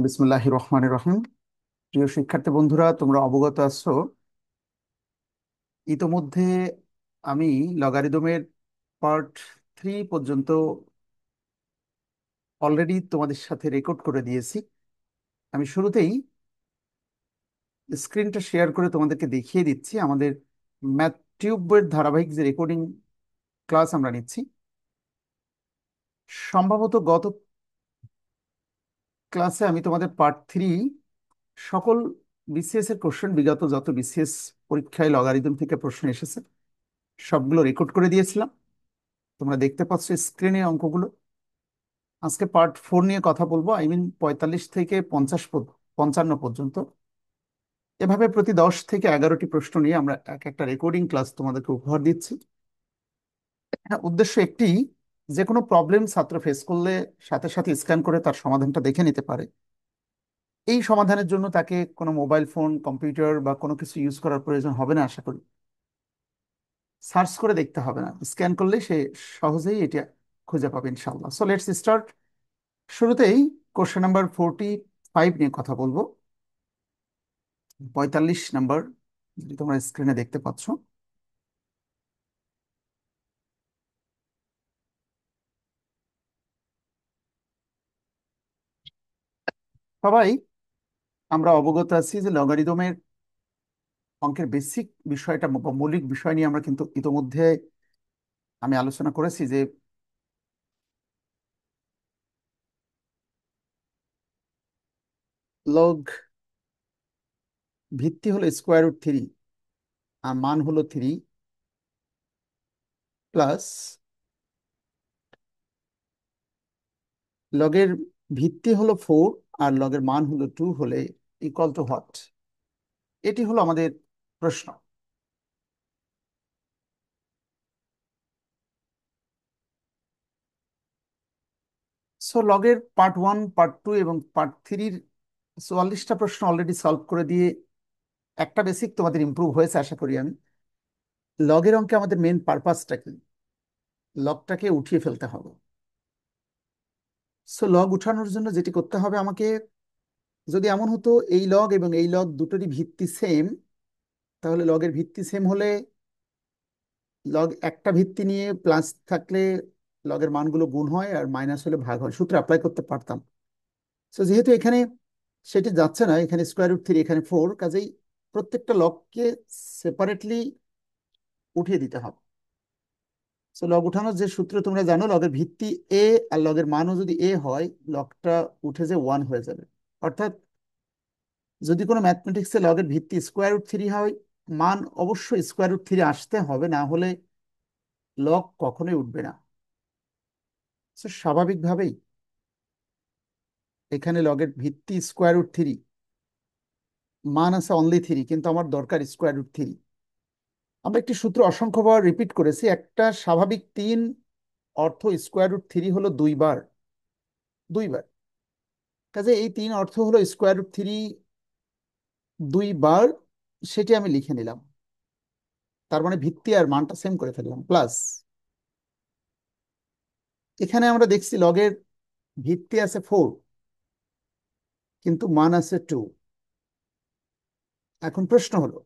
বিসমুল্লাহির রহমানির রহিম। প্রিয় শিক্ষার্থী বন্ধুরা, তোমরা অবগত আছো ইতোমধ্যে আমি লগারিদমের পার্ট 3 পর্যন্ত অলরেডি তোমাদের সাথে রেকর্ড করে দিয়েছি। আমি শুরুতেই স্ক্রিনটা শেয়ার করে তোমাদেরকে দেখিয়ে দিচ্ছি আমাদের ম্যাথ টিউবের ধারাবাহিক যে রেকর্ডিং ক্লাস আমরা নিচ্ছি। সম্ভবত গত ক্লাসে আমি তোমাদের পার্ট 3 সকল বিসিএস এর কোশ্চেন, বিগত যত বিসিএস পরীক্ষায় লগারিদম থেকে প্রশ্ন এসেছে সবগুলো রেকর্ড করে দিয়েছিলাম। তোমরা দেখতে পাচ্ছ স্ক্রিনে অঙ্কগুলো। আজকে পার্ট 4 নিয়ে কথা বলবো, আই মিন 45 থেকে 55 পর্যন্ত। এভাবে প্রতি 10 থেকে 11টি প্রশ্ন নিয়ে আমরা এক একটা রেকর্ডিং ক্লাস তোমাদেরকে উপহার দিচ্ছি। হ্যাঁ, উদ্দেশ্য একটি, যে কোনো প্রবলেম ছাত্র ফেস করলে সাথে সাথে স্ক্যান করে তার সমাধানটা দেখে নিতে পারে। এই সমাধানের জন্য তাকে কোনো মোবাইল ফোন, কম্পিউটার বা কোনো কিছু ইউজ করার প্রয়োজন হবে না আশা করি। সার্চ করে দেখতে হবে না, স্ক্যান করলে সে সহজেই এটা খুঁজে পাবে ইনশাল্লাহ। So let's start. শুরুতেই কোশ্চেন নাম্বার 45 নিয়ে কথা বলবো। 45 নাম্বার, যেটি তোমরা স্ক্রিনে দেখতে পাচ্ছ। সবাই আমরা অবগত আছি যে লগারিদমের অঙ্কের বেসিক বিষয়টা বা মৌলিক বিষয় নিয়ে আমরা কিন্তু ইতোমধ্যে আমি আলোচনা করেছি যে লগ ভিত্তি হলো √3 আর মান হলো 3, প্লাস লগের ভিত্তি হলো 4 আর লগের মান হলো 2 হলে ইকুয়াল টু হোয়াট? এটি হলো আমাদের প্রশ্ন। সো লগের পার্ট 1, পার্ট 2 এবং পার্ট 3-র 44টা প্রশ্ন অলরেডি সলভ করে দিয়ে একটা বেসিক তোমাদের ইমপ্রুভ হয়েছে আশা করি আমি। লগের অঙ্কে আমাদের মেন পারপাসটা কি? লগটাকে উঠিয়ে ফেলতে হবে। সো লগ উঠানোর জন্য যেটি করতে হবে আমাকে, যদি এমন হতো এই লগ এবং এই লগ দুটোরই ভিত্তি সেম, তাহলে লগের ভিত্তি সেম হলে লগ একটা ভিত্তি নিয়ে প্লাস থাকলে লগের মানগুলো গুণ হয় আর মাইনাস হলে ভাগ হয়, সূত্র অ্যাপ্লাই করতে পারতাম। সো যেহেতু এখানে সেটি যাচ্ছে না, এখানে √3, এখানে 4, কাজেই প্রত্যেকটা লগকে সেপারেটলি উঠিয়ে দিতে হবে। সো লগ উঠানোর যে সূত্র তোমরা জানো, লগের ভিত্তি এ আর লগের মানও যদি এ হয়, লগটা উঠে যে 1 হয়ে যাবে। অর্থাৎ যদি কোনো ম্যাথমেটিক্সে লগের ভিত্তি √3 হয়, মান অবশ্যই √3 আসতে হবে, না হলে লগ কখনোই উঠবে না। So, স্বাভাবিকভাবেই এখানে লগের ভিত্তি √3, মান আছে অনলি 3, কিন্তু আমার দরকার √3। আমরা একটি সূত্র অসংখ্যবার রিপিট করেছি, একটা স্বাভাবিক 3 অর্থ √3 হলো 2 বার, 2 বার। কাজে এই 3 অর্থ হলো √3 2 বার, সেটি আমি লিখে নিলাম। তার মানে ভিত্তি আর মানটা সেম করে ফেললাম। প্লাস এখানে আমরা দেখছি লগের ভিত্তি আছে 4 কিন্তু মান আছে 2। এখন প্রশ্ন হলো,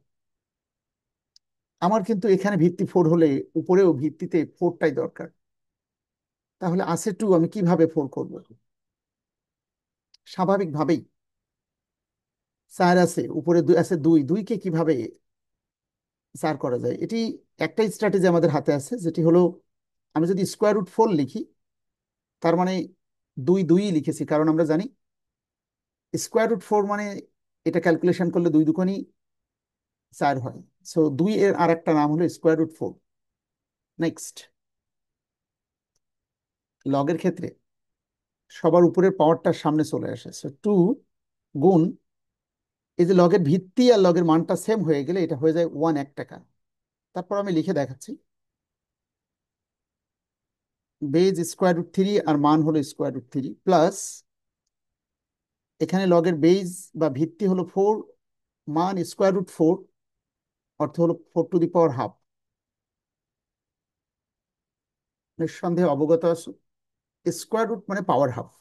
আমার কিন্তু এখানে ভিত্তি 4 হলে উপরেও ভিত্তিতে 4টাই দরকার, তাহলে আছে 2, আমি কিভাবে 4 করব? স্বাভাবিকভাবেই 4 আছে, উপরে 2 আছে, 2, 2কে কিভাবে 4 করা যায়? এটি একটাই স্ট্র্যাটেজি আমাদের হাতে আছে, যেটি হলো আমি যদি √4 লিখি, তার মানে 2 2ই লিখেছি, কারণ আমরা জানি √4 মানে এটা ক্যালকুলেশন করলে 2 দুগুণই 4 হয়। সো 2 এর আর একটা নাম হলো √4। নেক্সট, লগের ক্ষেত্রে সবার উপরের পাওয়ারটার সামনে চলে আসে। সো 2 গুণ, এই যে লগের ভিত্তি আর লগের মানটা সেম হয়ে গেলে এটা হয়ে যায় 1 1 টাকা। তারপর আমি লিখে দেখাচ্ছি, বেজ √3 আর মান হলো √3, প্লাস এখানে লগের বেজ বা ভিত্তি হলো 4, মান √4, অর্থ হলো 4 টু দি পাওয়ার হাফ। নিঃসন্দেহে অবগত আছো, স্কোয়ার রুট মানে পাওয়ার হাফ।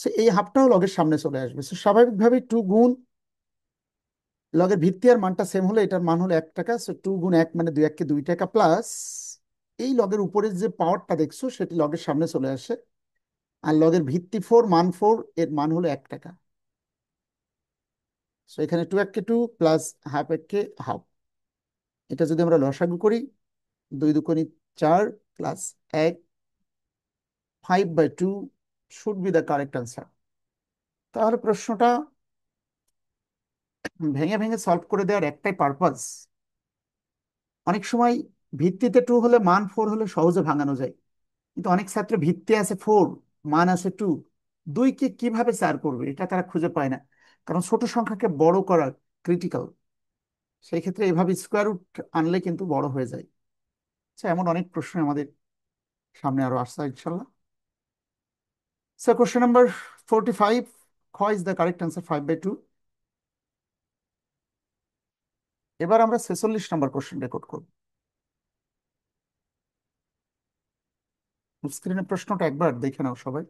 সো এই হাফটাও লগের সামনে চলে আসবে। সো স্বাভাবিকভাবে 2 গুণ লগের ভিত্তি আর মানটা সেম হলে এটার মান হলো 1 টাকা। সো 2 গুণ 1 মানে 2 1 কে 2 টাকা প্লাস এই লগের উপরের যে পাওয়ারটা দেখছো সেটি লগের সামনে চলে আসে। আর লগের ভিত্তি 4 মান 4, এর মান হলো 1 টাকা। সো এখানে 2 1 কে 2 প্লাস হাফ 1 কে হাফ। এটা যদি আমরা লসাগু করি, 2 2 × 4 plus 1, 5/2 should be the correct answer. তাহলে প্রশ্নটা ভেঙে ভেঙে সলভ করে দেওয়ার একটাই পারপাস, অনেক সময় ভিত্তিতে 2 হলে মান 4 হলে সহজে ভাঙানো যায়, কিন্তু অনেক ছাত্র ভিত্তি আছে 4, মান আছে 2, দুইকে কিভাবে 4 করবে এটা তারা খুঁজে পায় না, কারণ ছোট সংখ্যাকে বড় করা ক্রিটিক্যাল। সেই ক্ষেত্রে এভাবে স্কোয়ার রুট আনলে কিন্তু বড় হয়ে যায়। আচ্ছা, এমন অনেক প্রশ্ন আমাদের সামনে আরো আসছে ইনশাল্লাহ। So question number 45, খ is the correct answer, 5/2. এবার আমরা 46 নম্বর কোশ্চেন রেকর্ড করব। স্ক্রিনে প্রশ্নটা একবার দেখে নাও সবাই।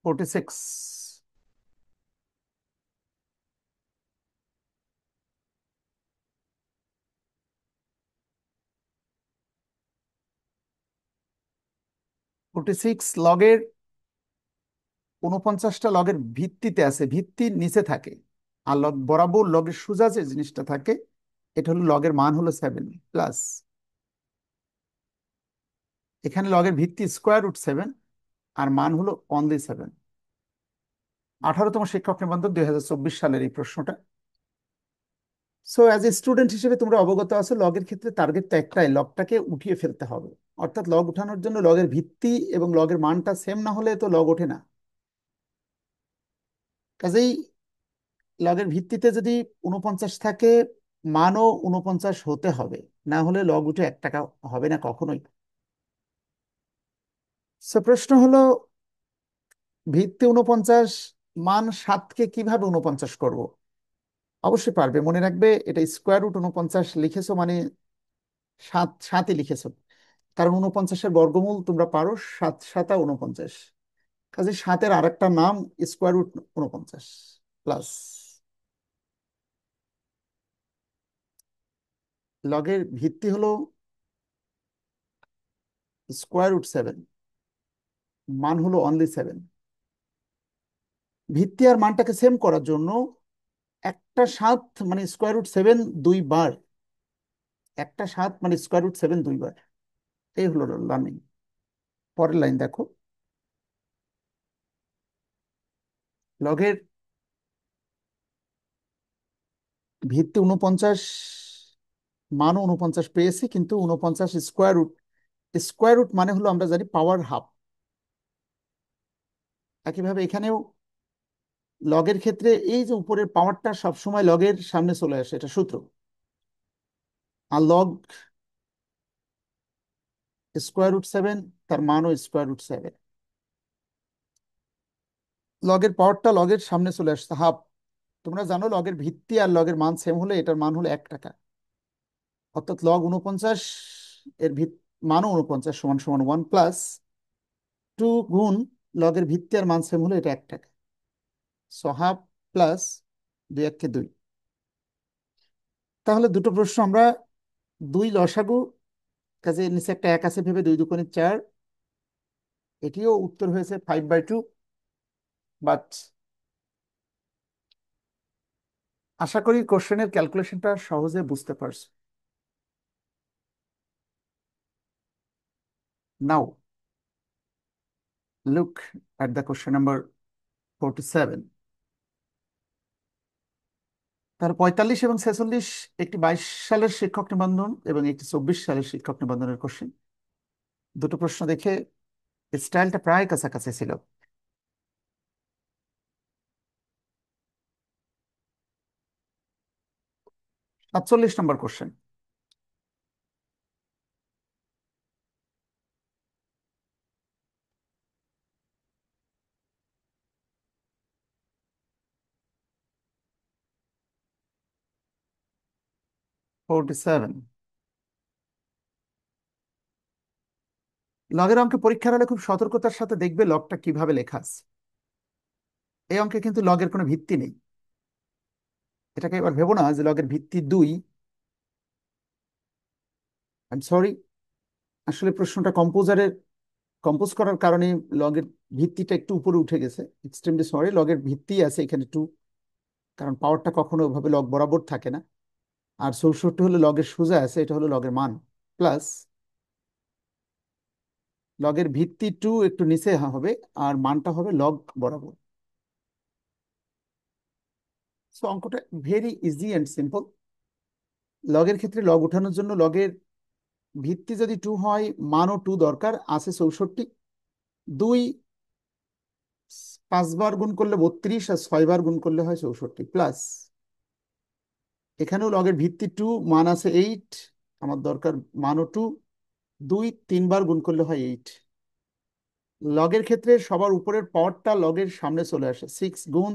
46। 46 লগের 49টা লগের ভিত্তিতে আছে, ভিত্তির নিচে থাকে। আর লগ বরাবর লগের সোজা যে জিনিসটা থাকে এটা হলো লগের মান হলো 7 প্লাস এখানে লগের ভিত্তি স্কোয়ার রুট 7 আর মান হলো অনলি 7। 18তম শিক্ষক নিবন্ধন 2024 সালের এই প্রশ্নটা। সো অ্যাজ এ স্টুডেন্ট হিসেবে তোমরা অবগত আছো লগের ক্ষেত্রে টার্গেট তো একটাই, লগটাকে উঠিয়ে ফেলতে হবে। অর্থাৎ লগ উঠানোর জন্য লগের ভিত্তি এবং লগের মানটা সেম না হলে তো লগ ওঠে না। কাজেই লগের ভিত্তিতে যদি 49 থাকে, মানও 49 হতে হবে, না হলে লগ উঠে 1 টাকা হবে না কখনোই। সো প্রশ্ন হলো ভিত্তি 49, মান 7কে কিভাবে 49 করব। অবশ্যই পারবে, মনে রাখবে এটা স্কোয়ার রুট 49 লিখেছো মানে 7 7ই লিখেছো, কারণ 49-এর বর্গমূল তোমরা পারো, 7 7 49। কাজে 7-এর আরেকটা নাম স্কোয়ার রুট 49 প্লাস লগের ভিত্তি হলো স্কোয়ার রুট 7, মান হলো অনলি 7। ভিত্তি আর মানটাকে সেম করার জন্য একটা 7 মানে স্কোয়ার রুট 7 2 বার, একটা 7 মানে স্কোয়ার রুট 7 2 বার। এই হলো লার্নিং। পরের লাইন দেখো, লগের ভিত্তি 49, মানও 49 পেয়েছি, কিন্তু 49 স্কোয়ার রুট, স্কোয়ার রুট মানে হলো আমরা জানি পাওয়ার হাফ। একইভাবে এখানেও লগের ক্ষেত্রে এই যে উপরের পাওয়ারটা সবসময় লগের সামনে চলে আসে, এটা সূত্র। আর লগ স্কোয়ার রুট 7, তার মানও স্কোয়ার রুট 7। লগের পাওয়ারটা লগের সামনে চলে আসছে হাফ। তোমরা জানো লগের ভিত্তি আর লগের মান সেম হলে এটার মান হলো 1 টাকা। অর্থাৎ লগ 49 এর মানও 49 সমান সমান 1 প্লাস 2 গুণ লগের ভিত্তি আর মান সেম হলে এটা 1 টাকা। সো হাফ প্লাস 2 1 কে 2। তাহলে দুটো প্রশ্ন আমরা দুই লসাগু, কাজে নিচে একটা 1 আছে ভেবে 2 2 × 4, এটিও উত্তর হয়েছে 5/2। বাট আশা করি কোশ্চেনের ক্যালকুলেশনটা সহজে বুঝতে পারছো। Now look at the question number 47। তার 45 এবং 46 একটি 22 সালের শিক্ষক নিবন্ধন এবং একটি 24 সালের শিক্ষক নিবন্ধনের কোশ্চেন। দুটো প্রশ্ন দেখে স্টাইলটা প্রায় কাছাকাছি ছিল। 47 নম্বর কোশ্চেন। 47, লগের অঙ্কে পরীক্ষার হলে খুব সতর্কতার সাথে দেখবে লগটা কিভাবে লেখা আছে। এই অঙ্কে কিন্তু লগের কোনো ভিত্তি নেই। এটাকে এবার ভেবো না যে লগের ভিত্তি 2। আই এম সরি, আসলে প্রশ্নটা কম্পোজ করার কারণে লগের ভিত্তিটা একটু উপরে উঠে গেছে। এক্সট্রিমলি সরি, লগের ভিত্তি আছে এখানে 2, কারণ পাওয়ারটা কখনো ওভাবে লগ বরাবর থাকে না। আর 64 হলো লগের সোজা আছে, এটা হলো লগের মান। প্লাস লগের ভিত্তি 2 একটু নিচে হবে, আর মানটা হবে লগ বরাবর। সো অঙ্কটা ভেরি ইজি অ্যান্ড সিম্পল। লগের ক্ষেত্রে লগ উঠানোর জন্য লগের ভিত্তি যদি 2 হয়, মানও 2 দরকার, আছে 64। 2 5 বার গুণ করলে 32, আর 6 বার গুণ করলে হয় 64। প্লাস এখানেও লগের ভিত্তি 2, মান আছে 8, আমার দরকার মানও 2। 2 3 বার গুণ করলে হয় 8। লগের ক্ষেত্রে সবার উপরের পাওয়ারটা লগের সামনে চলে আসে, 6 গুণ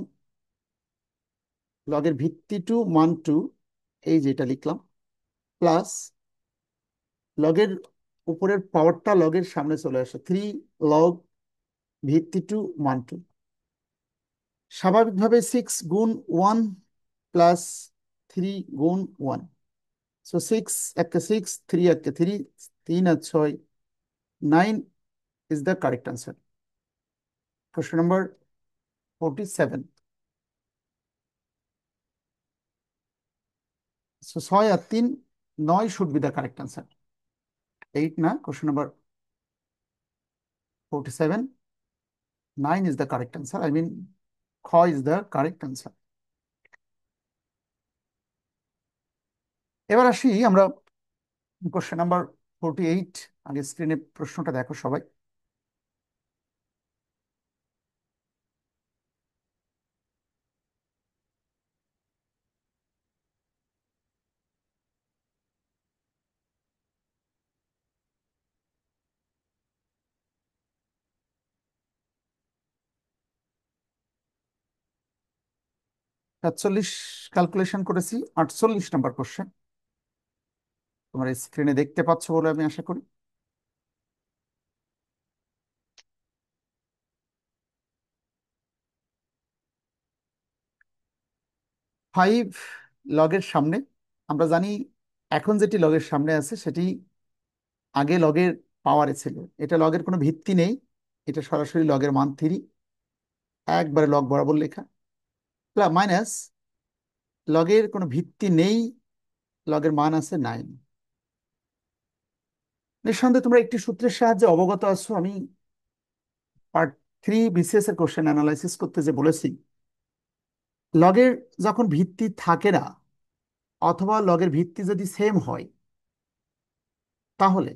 লগের ভিত্তি 2 মান 2, এই যেটা লিখলাম। প্লাস লগের উপরের পাওয়ারটা লগের সামনে চলে আসে, 3 লগ ভিত্তি 2 মান 2। স্বাভাবিকভাবে 6 গুণ 1 প্লাস 3 গুণ 1। সো 6 একে 6, 3 একে 3, 3 আর 6 9 is the correct answer. Question number 47। So 6 আর 3 9 should be the correct answer. 8 না, question number 47, 9 is the correct answer. I mean, খ is the correct answer. এবার আসি আমরা কোশ্চেন নাম্বার 48। আগে স্ক্রিনে প্রশ্নটা দেখো সবাই। সাতচল্লিশ ক্যালকুলেশন করেছি, 48 নম্বর কোশ্চেন। তোমরা স্ক্রিনে দেখতে পাচ্ছ বলে আমি আশা করি। 5 লগের সামনে, আমরা জানি এখন যেটি লগের সামনে আছে সেটি আগে লগের পাওয়ারে ছিল। এটা লগের কোনো ভিত্তি নেই, এটা সরাসরি লগের মান 3, একবারে লগ বরাবর লেখা। প্লাস মাইনাস লগের কোনো ভিত্তি নেই, লগের মান আছে 9। নিঃসন্দেহে তোমরা একটি সূত্রের সাহায্যে অবগত আছো। আমি পার্ট 3 বিসিএস এর কোশ্চেন অ্যানালাইসিস করতে যে বলেছি, লগের যখন ভিত্তি থাকে না অথবা লগের ভিত্তি যদি সেম হয়, তাহলে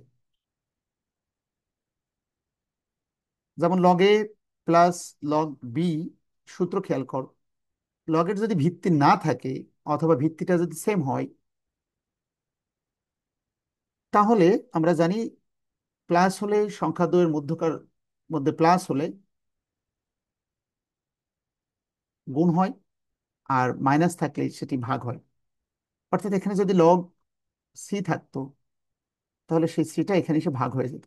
যেমন লগে প্লাস লগ বি, সূত্র খেয়াল কর, লগের যদি ভিত্তি না থাকে অথবা ভিত্তিটা যদি সেম হয়, তাহলে আমরা জানি প্লাস হলে সংখ্যা দ্বয়ের মধ্যকার মধ্যে প্লাস হলে গুণ হয়, আর মাইনাস থাকলে সেটি ভাগ হয়। অর্থাৎ এখানে যদি লগ সি থাকতো, তাহলে সেই সিটা এখানে এসে ভাগ হয়ে যেত।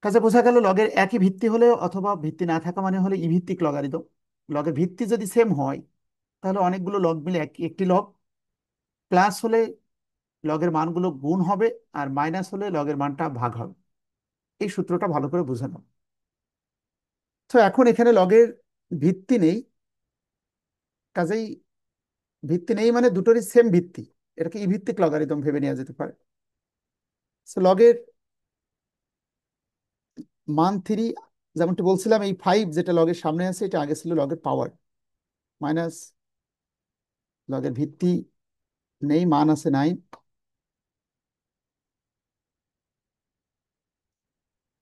কাজে বোঝা গেল লগের একই ভিত্তি হলে অথবা ভিত্তি না থাকা মানে হলে ই ভিত্তিক লগারিদম। লগের ভিত্তি যদি সেম হয়, তাহলে অনেকগুলো লগ মিলে একটি লগ। প্লাস হলে লগের মানগুলো গুণ হবে, আর মাইনাস হলে লগের মানটা ভাগ হবে। এই সূত্রটা ভালো করে বোঝানো। তো এখন এখানে লগের ভিত্তি নেই, কাজেই ভিত্তি নেই মানে দুটোরই সেম ভিত্তি, এটাকে ই ভিত্তিক লগারিদম ভেবে নেওয়া যেতে পারে। তো লগের মান 3, যেমনটি বলছিলাম, এই 5 যেটা লগের সামনে আছে এটা আগে ছিল লগের পাওয়ার, মাইনাস লগের ভিত্তি নেই, মান আছে 9।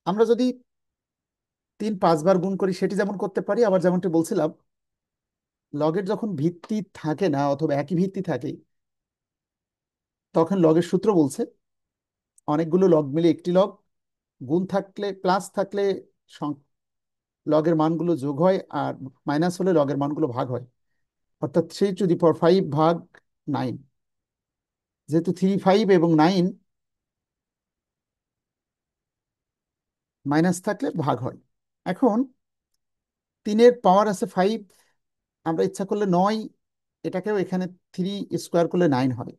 আমরা যদি 3 5 বার গুণ করি সেটি যেমন করতে পারি, আবার যেমনটি বলছিলাম লগের যখন ভিত্তি থাকে না অথবা একই ভিত্তি থাকে, তখন লগের সূত্র বলছে অনেকগুলো লগ মিলে একটি লগ, গুণ থাকলে প্লাস থাকলে লগের মানগুলো যোগ হয়, আর মাইনাস হলে লগের মানগুলো ভাগ হয়। অর্থাৎ 3 টু দি পাওয়ার 5 ভাগ 9। যেহেতু 3 5 এবং 9 মাইনাস থাকলে ভাগ হয়। এখন 3-এর পাওয়ার আছে 5, আমরা ইচ্ছা করলে 9, এটাকেও এখানে 3 স্কোয়ার করলে 9 হয়।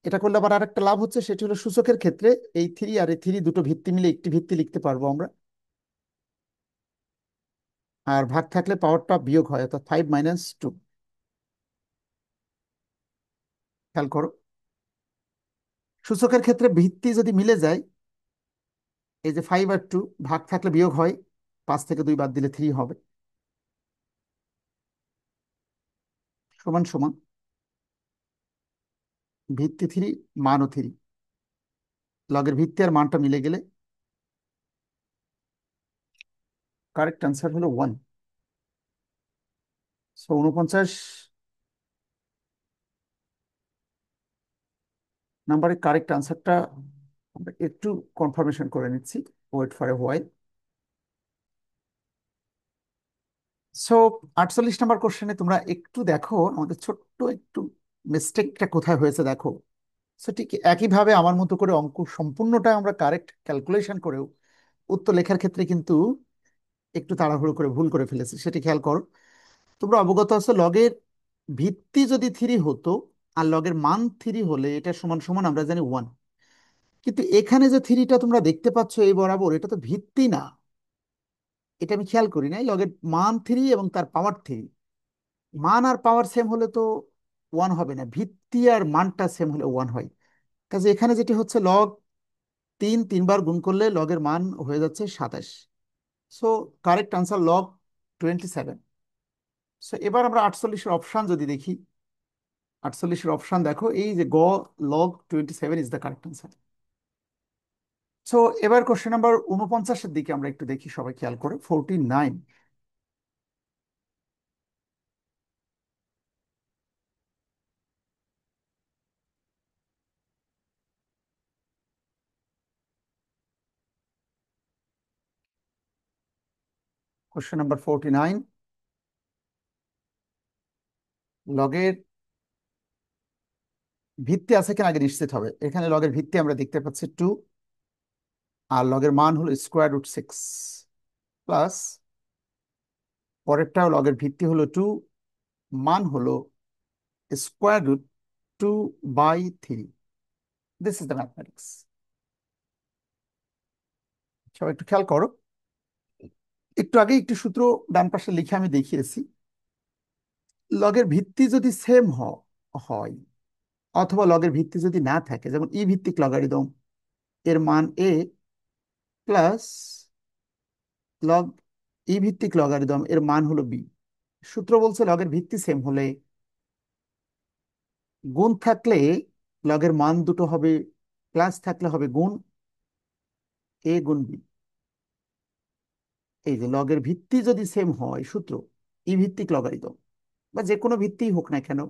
এটা করলে আবার আরেকটা লাভ হচ্ছে, সেটি হলো সূচকের ক্ষেত্রে এই 3 আর এই 3 দুটো ভিত্তি মিলে একটি ভিত্তি লিখতে পারবো আমরা। আর ভাগ থাকলে পাওয়ারটা বিয়োগ হয়, অর্থাৎ 5 - 2। খেয়াল করো, সূচকের ক্ষেত্রে ভিত্তি যদি মিলে যায়, এই যে 5 আর 2 ভাগ থাকলে বিয়োগ হয়, 5 থেকে 2 বাদ দিলে 3 হবে, সমান সমান ভিত্তি 3 মানও 3। লগের ভিত্তি আর মানটা মিলে গেলে কারেক্ট আনসার হলো 1। সো 49 নাম্বারের কারেক্ট আনসারটা আমরা একটু কনফার্মেশন করে নিচ্ছি। Wait for a while. So 48 number কোশ্চেনে তোমরা একটু দেখো আমাদের ছোট্ট একটু মিস্টেকটা কোথায় হয়েছে দেখো। সো ঠিক একইভাবে আমার মতো করে অঙ্ক সম্পূর্ণটা আমরা কারেক্ট ক্যালকুলেশন করেও উত্তর লেখার ক্ষেত্রে কিন্তু একটু তাড়াহুড়ো করে ভুল করে ফেলেছি, সেটি খেয়াল করো। তোমরা অবগত আছো লগের ভিত্তি যদি 3 হতো আর লগের মান 3 হলে এটা সমান সমান আমরা জানি 1। কিন্তু এখানে যে 3টা তোমরা দেখতে পাচ্ছ এই বরাবর, এটা তো ভিত্তি না। এটা আমি খেয়াল করি নাই, লগের মান 3 এবং তার পাওয়ার 3। মান আর পাওয়ার সেম হলে তো 1 হবে না, ভিত্তি আর মানটা সেম হলে 1 হয়। কাজে এখানে যেটি হচ্ছে লগ 3 3 বার গুণ করলে লগের মান হয়ে যাচ্ছে 27। So correct answer log 27। So এবার আমরা 48-এর অপশান যদি দেখি, 48-এর অপশান দেখো, এই যে গ, log 27 is the correct answer. So এবার কোশ্চেন নাম্বার 49-এর দিকে আমরা একটু দেখি, সবাই খেয়াল করে 49। কোশ্চেন নাম্বার 49, লগের ভিত্তি আছে কিনা আগে নিশ্চিত হবে। এখানে লগের ভিত্তি আমরা দেখতে পাচ্ছি 2, আর লগের মান হলো √6 প্লাস পরেরটাও লগের ভিত্তি হলো 2, মান হলো √2/3। This is the mathematics. সবাই একটু খেয়াল করো, একটু আগে একটি সূত্র ডান পাশে লিখে আমি দেখিয়েছি। লগের ভিত্তি যদি সেম হয়, অথবা লগের ভিত্তি যদি না থাকে, যেমন ই ভিত্তিক লগারিদম এর মান a প্লাস লগ ই ভিত্তিক লগারিদম এর মান হলো b। সূত্র বলছে লগের ভিত্তি সেম হলে গুণ থাকলে লগের মান দুটো হবে প্লাস, থাকলে হবে গুণ a গুণ b। এই যে লগের ভিত্তি যদি সেম হয়, সূত্র ই ভিত্তিক লগারিদম বা যে কোনো ভিত্তি হোক না কেন,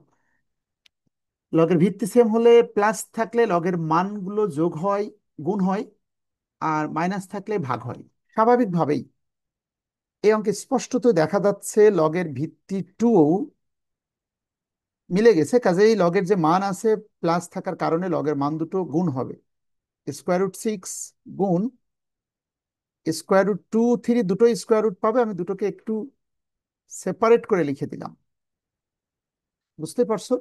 লগের ভিত্তি সেম হলে প্লাস থাকলে লগের মানগুলো যোগ হয়, গুণ হয়, আর মাইনাস থাকলে ভাগ হয়। স্বাভাবিকভাবেই এই অঙ্কে স্পষ্টত দেখা যাচ্ছে লগের ভিত্তি 2 মিলে গেছে, কাজেই লগের যে মান আছে প্লাস থাকার কারণে লগের মান দুটো গুণ হবে। √6 গুণ √2 3, দুটো স্কোয়ার রুট পাবে, আমি দুটোকে একটু সেপারেট করে লিখে দিলাম, বুঝতে পারছো?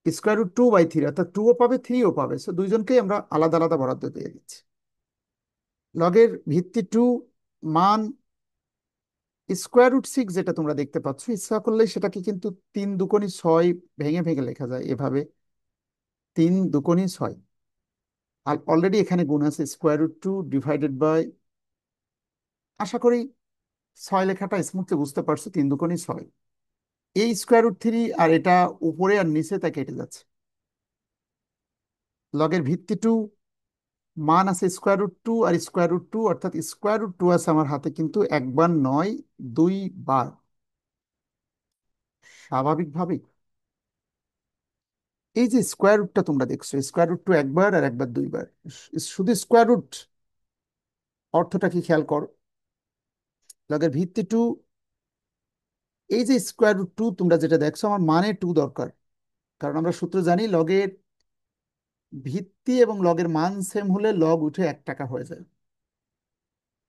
√2/3, অর্থাৎ 2ও পাবে 3ও পাবে, সো দুইজনকেই আমরা আলাদা আলাদা বরাদ্দ দিয়ে দিচ্ছি। লগের ভিত্তি 2 মান √6 যেটা তোমরা দেখতে পাচ্ছ, ইচ্ছা করলে সেটাকে কিন্তু 3 × 2 = 6 ভেঙে ভেঙে লেখা যায় এভাবে, 3 × 2 = 6। আর অলরেডি এখানে গুণ আছে √2/, আশা করি 6 লেখাটা স্মুথলি বুঝতে পারছো, 3 × 2 = 6। এই √3 আর এটা উপরে আর নিচে তা কেটে যাচ্ছে। লগের ভিত্তি 2 মান আছে √2 আর √2, অর্থাৎ √2 আছে আমার হাতে কিন্তু একবার নয়, 2 বার। স্বাভাবিকভাবেই এই যে স্কোয়ার রুটটা তোমরা দেখছো, √2 একবার আর একবার 2 বার, শুধু স্কোয়ার রুট অর্থটা কি খেয়াল করো। লগের ভিত্তি 2, এই যে √2 তোমরা যেটা দেখছো, আমার মানে 2 দরকার, কারণ আমরা সূত্র জানি লগের ভিত্তি এবং লগের মান সেম হলে লগ উঠে 1 টাকা হয়ে যায়।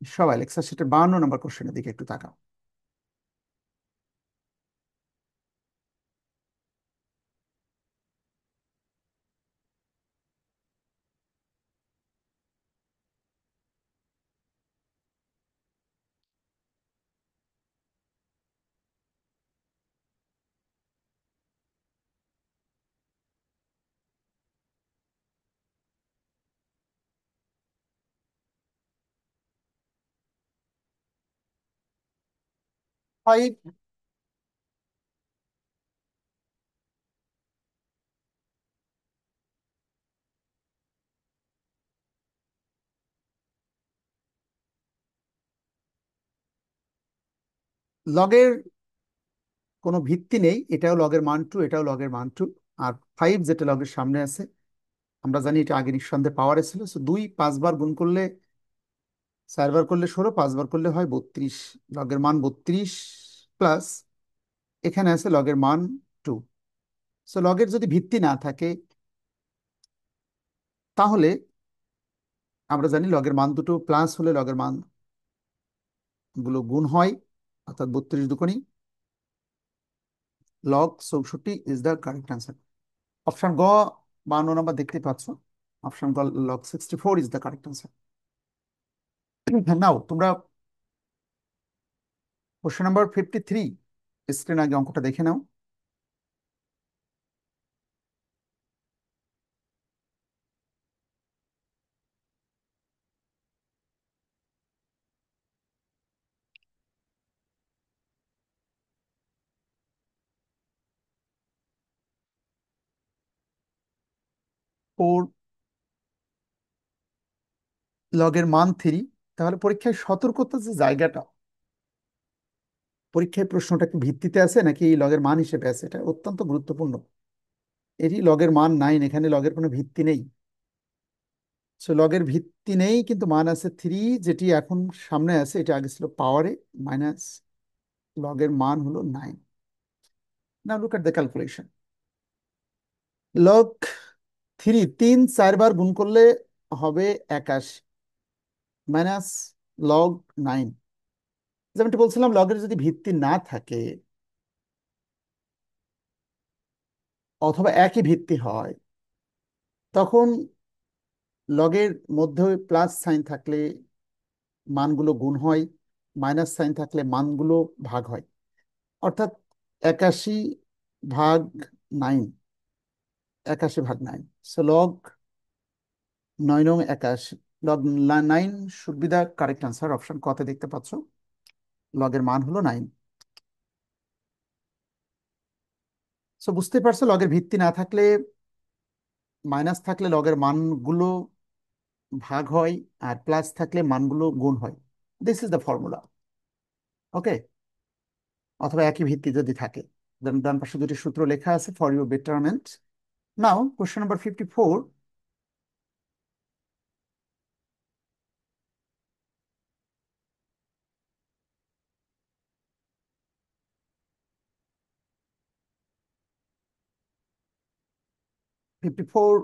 সবাই এক্সেল শিটের 52 নম্বর কোশ্চেনের দিকে একটু তাকাও। ফাইভ লগের কোনো ভিত্তি নেই, এটাও লগের মান টু, এটাও লগের মান টু। আর ফাইভ যেটা লগের সামনে আছে, আমরা জানি এটা আগে নিঃসন্দেহে পাওয়ারে ছিল। সো দুই 5 বার গুণ করলে, 4 বার করলে 16, 5 বার করলে হয় 32। লগের মান 32 প্লাস এখানে আছে লগের মান টু। সো লগের যদি ভিত্তি না থাকে, তাহলে আমরা জানি লগের মান দুটো প্লাস হলে লগের মান গুলো গুণ হয়, অর্থাৎ 32 দুগুণী log 64 is the correct answer. Option গ 52 নম্বর দেখতে পাচ্ছ, অপশন গ log 64 is the correct answer. Now তোমরা কোশ্চেন নাম্বার 53 স্ক্রিন আগে অঙ্কটা দেখে নাও। ফোর লগের মান থ্রি। তাহলে পরীক্ষায় সতর্কতার যে জায়গাটা, পরীক্ষায় প্রশ্নটা কি ভিত্তিতে আছে নাকি এই লগের মান হিসেবে আছে, এটা অত্যন্ত গুরুত্বপূর্ণ। এটি লগের মান নাইন, এখানে লগের কোনো ভিত্তি নেই। সো লগের ভিত্তি নেই কিন্তু মান আছে থ্রি, যেটি এখন সামনে আছে, এটা আগে ছিল পাওয়ারে, মাইনাস লগের মান হলো nine. Now look at the calculation. Log three 3 4 বার গুণ করলে হবে 81, মাইনাস লগ নাইন। যেমনটি বলছিলাম, লগের যদি ভিত্তি না থাকে অথবা একই ভিত্তি হয়, তখন লগের মধ্যে প্লাস সাইন থাকলে মানগুলো গুণ হয়, মাইনাস সাইন থাকলে মানগুলো ভাগ হয়। অর্থাৎ 81/9, 81/9। So log 9 × 81, log 9 should be the correct answer. Option কতে দেখতে পাচ্ছ, লগের মান হলো 9। সো বুঝতে পারছো, লগের ভিত্তি না থাকলে, মাইনাস থাকলে লগের মানগুলো ভাগ হয়, আর প্লাস থাকলে মানগুলো গুণ হয়। This is the formula. Okay, অথবা একই ভিত্তি যদি থাকে। ডান পাশে দুটি সূত্র লেখা আছে for your betterment. Now question number 54। 54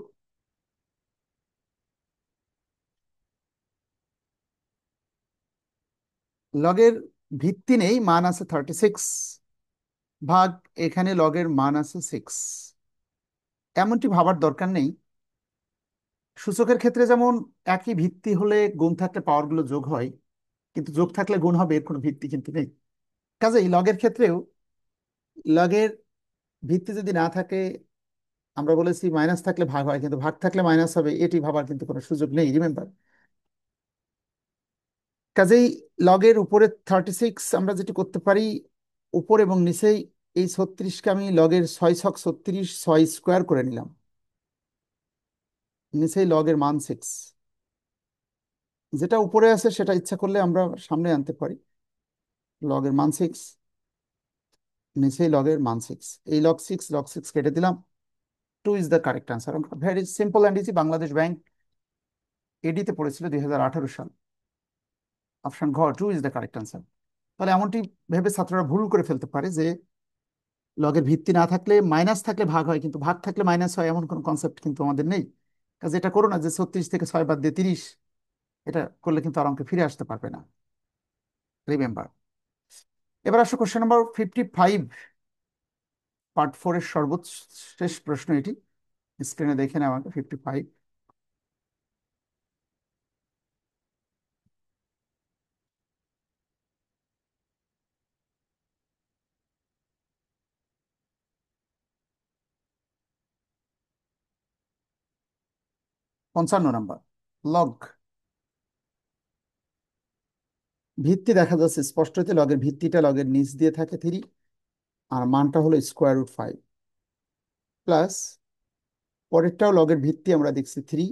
লগের ভিত্তি নেই, মান আছে 36 ভাগ, এখানে লগের মান আছে 6। এমনটি ভাবার দরকার নেই। সূচকের ক্ষেত্রে যেমন একই ভিত্তি হলে গুণ থাকলে পাওয়ারগুলো যোগ হয়, কিন্তু যোগ থাকলে গুণ হবে, এর কোনো ভিত্তি কিন্তু নেই। কাজেই লগের ক্ষেত্রেও, লগের ভিত্তি যদি না থাকে, আমরা বলেছি মাইনাস থাকলে ভাগ হয়, কিন্তু ভাগ থাকলে মাইনাস হবে, এটি ভাবার কিন্তু কোনো সুযোগ নেই, রিমেম্বার। কাজেই লগের উপরে 36 আমরা যেটি করতে পারি, উপর এবং নিচেই এই 36কে আমি লগের 6 ছক 36, 6 স্কোয়ার করে নিলাম, নিচেই লগের মান 6। যেটা উপরে আছে সেটা ইচ্ছা করলে আমরা সামনে আনতে পারি, লগের মান 6, নিচেই লগের মান 6। এই লগ 6 কেটে দিলাম, two is the correct answer. Very simple and easy. Bangladesh bank এডিতে পড়েছিল 2018 সাল। অপশন ঘ two is the correct answer. তাহলে এমনটি ভেবে ছাত্ররা ভুল করে ফেলতে পারে যে লগের ভিত্তি না থাকলে, মাইনাস থাকলে ভাগ হয় কিন্তু ভাগ থাকলে মাইনাস হয়, এমন কোনো কনসেপ্ট কিন্তু আমাদের নেই। কাজে এটা করো না যে 36 থেকে 6 বাদ দিয়ে 30, এটা করলে কিন্তু আর অঙ্কে ফিরে আসতে পারবে না, রিমেম্বার। এবার আসো কোশ্চেন নাম্বার 55, পার্ট 4 এর সর্বশেষ প্রশ্ন এটি। স্ক্রিনে দেখে নাও আমাকে 55। 55 নাম্বার, লগ। ভিত্তি দেখা যাচ্ছে স্পষ্টতে, লগের ভিত্তিটা লগের নিচ দিয়ে থাকে 3, আর মানটা হলো √5 প্লাস, পরেরটাও লগের ভিত্তি আমরা দেখছি 3,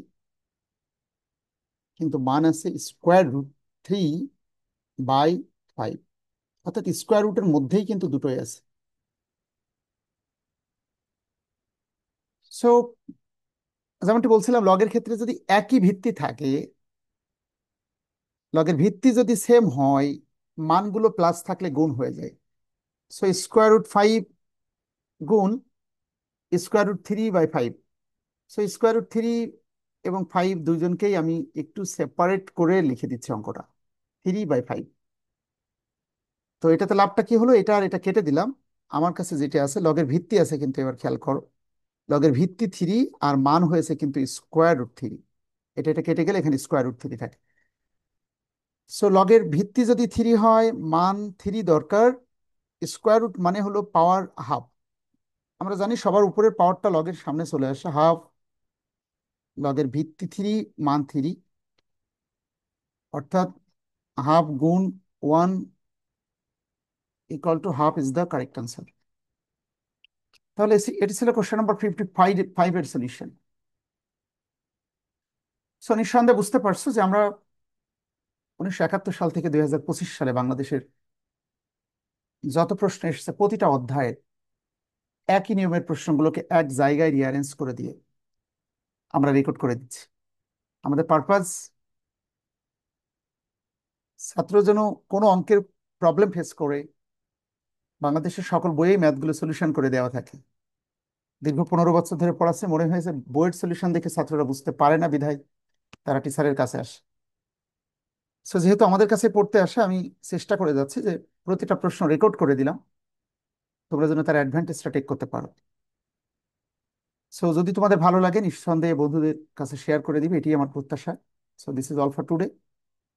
কিন্তু মান আছে √3/5, অর্থাৎ স্কোয়ার রুটের মধ্যেই কিন্তু দুটোই আছে। সো যেমনটি বলছিলাম, লগের ক্ষেত্রে যদি একই ভিত্তি থাকে, লগের ভিত্তি যদি সেম হয়, মানগুলো প্লাস থাকলে গুণ হয়ে যায়। সো √5 গুণ √3/5। সো √3 এবং 5 দুইজনকেই আমি একটু সেপারেট করে লিখে দিচ্ছি অঙ্কটা, 3/5। তো এটাতে লাভটা কি হলো, এটা আর এটা কেটে দিলাম। আমার কাছে যেটা আছে, লগের ভিত্তি আছে, কিন্তু এবার খেয়াল করো, লগের ভিত্তি 3 আর মান হয়েছে কিন্তু √3। এটা কেটে গেলে এখানে √3 থাকে। সো লগের ভিত্তি যদি 3 হয়, মান 3 দরকার, স্কোয়ার রুট মানে হলো পাওয়ার হাফ। আমরা জানি সবার উপরের পাওয়ারটা লগের সামনে চলে আসে, হাফ লগের ভিত্তি 3 মান 3, অর্থাৎ হাফ গুণ 1 equal to half is the correct answer. তাহলে এটি ছিল কোশ্চেন নাম্বার 55 এর সলিউশন। সো নিঃসন্দেহে বুঝতে পারছো যে আমরা 1971 সাল থেকে 2025 সালে বাংলাদেশের যত প্রশ্ন এসেছে, প্রতিটা অধ্যায়ে একই নিয়মের প্রশ্নগুলোকে এক জায়গায় রিঅ্যারেঞ্জ করে দিয়ে আমরা রেকর্ড করে দিচ্ছি। আমাদের পারপাস, ছাত্র যেন কোনো অঙ্কের প্রবলেম ফেস করে বাংলাদেশের সকল বইয়েই ম্যাথগুলো সলিউশন করে দেওয়া থাকে। দীর্ঘ 15 বছর ধরে পড়াচ্ছে, মনে হয়েছে বইয়ের সলিউশন দেখে ছাত্ররা বুঝতে পারে না, বিধায় তারা টিচারের কাছে আসে। সো যেহেতু আমাদের কাছে পড়তে আসে, আমি চেষ্টা করে যাচ্ছি যে প্রতিটা প্রশ্ন রেকর্ড করে দিলাম, তোমরা যেন তার অ্যাডভান্টেজটা টেক করতে পারো। সো যদি তোমাদের ভালো লাগে, নিঃসন্দেহে বন্ধুদের কাছে শেয়ার করে দিবে, এটি আমার প্রত্যাশা। So this is all for today.